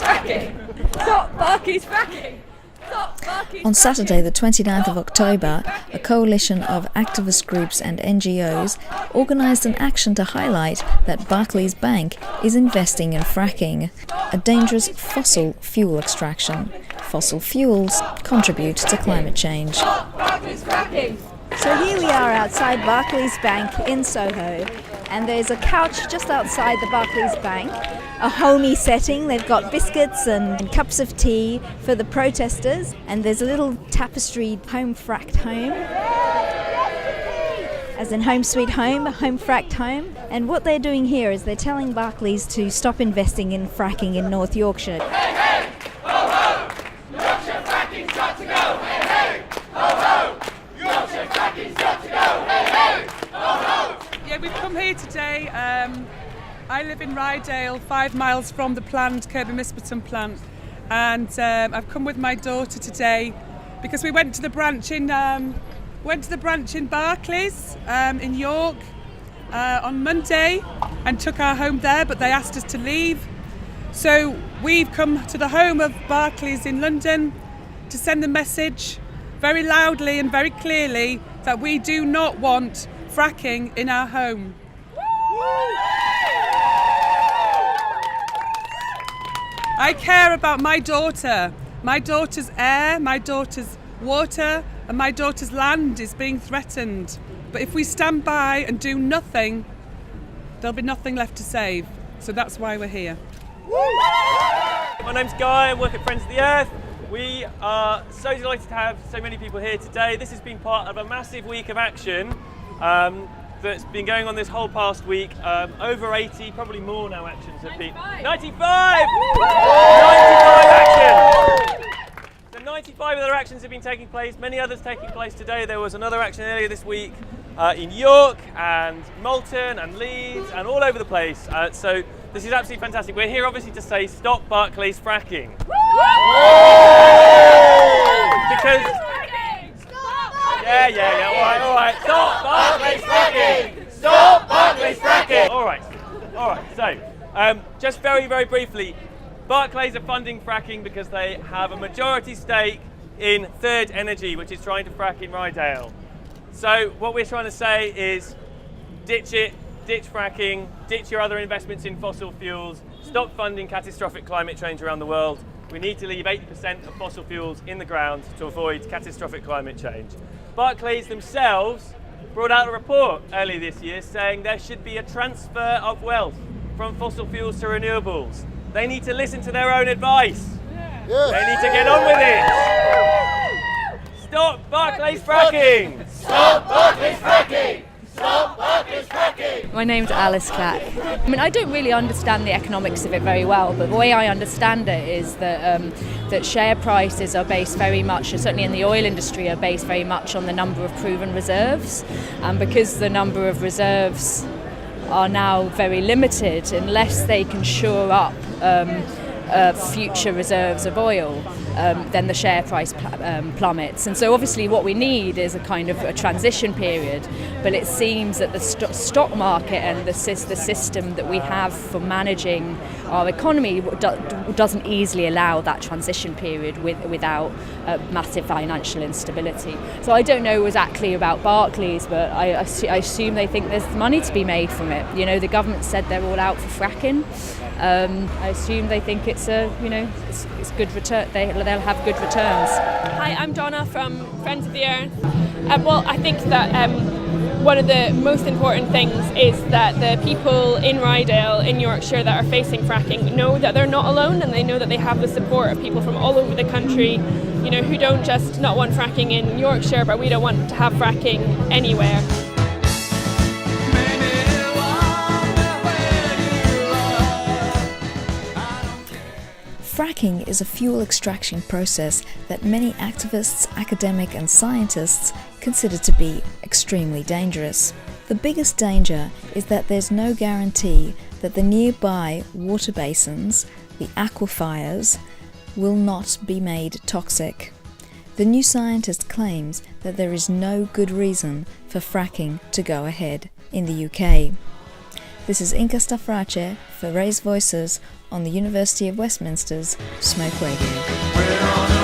fracking! Stop Barclays fracking! Stop Barclays On Saturday, the 29th of October, a coalition of activist groups and NGOs organised an action to highlight that Barclays Bank is investing in fracking, a dangerous fossil fuel extraction. Fossil fuels contribute to climate change. Stop Barclays fracking! So here we are outside Barclays Bank in Soho, and there's a couch just outside the Barclays Bank, a homey setting. They've got biscuits and cups of tea for the protesters, and there's a little tapestried home fracked home, as in home sweet home, a home fracked home. And what they're doing here is they're telling Barclays to stop investing in fracking in North Yorkshire. Hey, hey, ho, ho! Yorkshire fracking's got to go! Hey, hey, ho, ho! Yorkshire fracking's got to go! Hey, hey, ho, ho! Yeah, we've come here today. I live in Rydale, 5 miles from the planned Kirby Misperton plant, and I've come with my daughter today because we went to the branch in Barclays in York on Monday and took our home there, but they asked us to leave. So we've come to the home of Barclays in London to send the message very loudly and very clearly that we do not want fracking in our home. I care about my daughter. My daughter's air, my daughter's water, and my daughter's land is being threatened. But if we stand by and do nothing, there'll be nothing left to save. So that's why we're here. My name's Guy, I work at Friends of the Earth. We are so delighted to have so many people here today. This has been part of a massive week of action that's been going on this whole past week. Over 80, probably more now, actions have been. 95! 95 actions! So 95 other actions have been taking place, many others taking place today. There was another action earlier this week in York and Malton and Leeds and all over the place. So this is absolutely fantastic. We're here obviously to say stop Barclays fracking. Because yeah. All right. Stop Barclays fracking! Stop Barclays fracking! All right. So, just very, very briefly, Barclays are funding fracking because they have a majority stake in Third Energy, which is trying to frack in Rydale. So, what we're trying to say is, ditch it, ditch fracking, ditch your other investments in fossil fuels, stop funding catastrophic climate change around the world. We need to leave 80% of fossil fuels in the ground to avoid catastrophic climate change. Barclays themselves brought out a report earlier this year saying there should be a transfer of wealth from fossil fuels to renewables. They need to listen to their own advice. They need to get on with it. Stop Barclays fracking! Stop Barclays fracking! Stop Barclays fracking! My name's Alice Clack. I mean, I don't really understand the economics of it very well, but the way I understand it is that share prices are based very much, certainly in the oil industry, are based very much on the number of proven reserves. And because the number of reserves are now very limited, unless they can shore up future reserves of oil, then the share price plummets. And so obviously what we need is a kind of a transition period, but it seems that the stock market and the system that we have for managing our economy doesn't easily allow that transition period without massive financial instability. So I don't know exactly about Barclays, but I assume they think there's money to be made from it. You know, the government said they're all out for fracking. I assume they think it's good return. They'll have good returns. Hi, I'm Donna from Friends of the Earth. Well, I think that one of the most important things is that the people in Rydale, in Yorkshire, that are facing fracking know that they're not alone, and they know that they have the support of people from all over the country, you know, who don't just not want fracking in Yorkshire, but we don't want to have fracking anywhere. Fracking is a fuel extraction process that many activists, academics and scientists consider to be extremely dangerous. The biggest danger is that there's no guarantee that the nearby water basins, the aquifers, will not be made toxic. The New Scientist claims that there is no good reason for fracking to go ahead in the UK. This is Inka Stafrace for Raise Voices on the University of Westminster's Smoke Radio. We're on